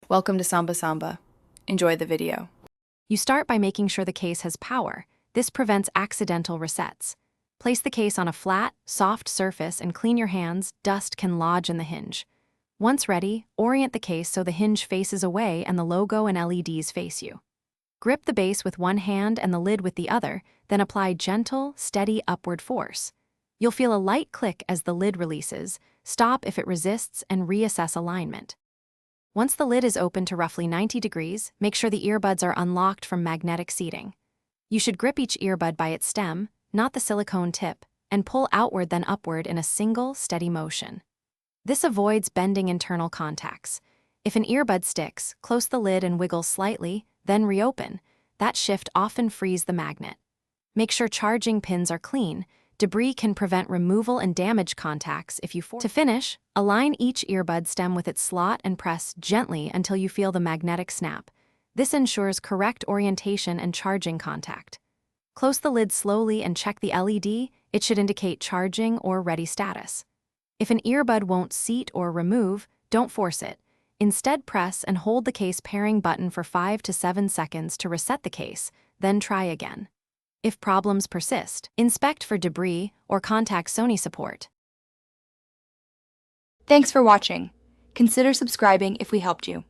Welcome to Samba Samba. Enjoy the video. You start by making sure the case has power. This prevents accidental resets. Place the case on a flat, soft surface and clean your hands. Dust can lodge in the hinge. Once ready, orient the case so the hinge faces away and the logo and LEDs face you. Grip the base with one hand and the lid with the other, then apply gentle, steady upward force. You'll feel a light click as the lid releases. Stop if it resists and reassess alignment. Once the lid is open to roughly 90 degrees, make sure the earbuds are unlocked from magnetic seating. You should grip each earbud by its stem, not the silicone tip, and pull outward then upward in a single, steady motion. This avoids bending internal contacts. If an earbud sticks, close the lid and wiggle slightly, then reopen. That shift often frees the magnet. Make sure charging pins are clean. Debris can prevent removal and damage contacts if you force. To finish, align each earbud stem with its slot and press gently until you feel the magnetic snap. This ensures correct orientation and charging contact. Close the lid slowly and check the LED. It should indicate charging or ready status. If an earbud won't seat or remove, don't force it. Instead, press and hold the case pairing button for 5 to 7 seconds to reset the case, then try again. If problems persist, inspect for debris or contact Sony support. Thanks for watching. Consider subscribing if we helped you.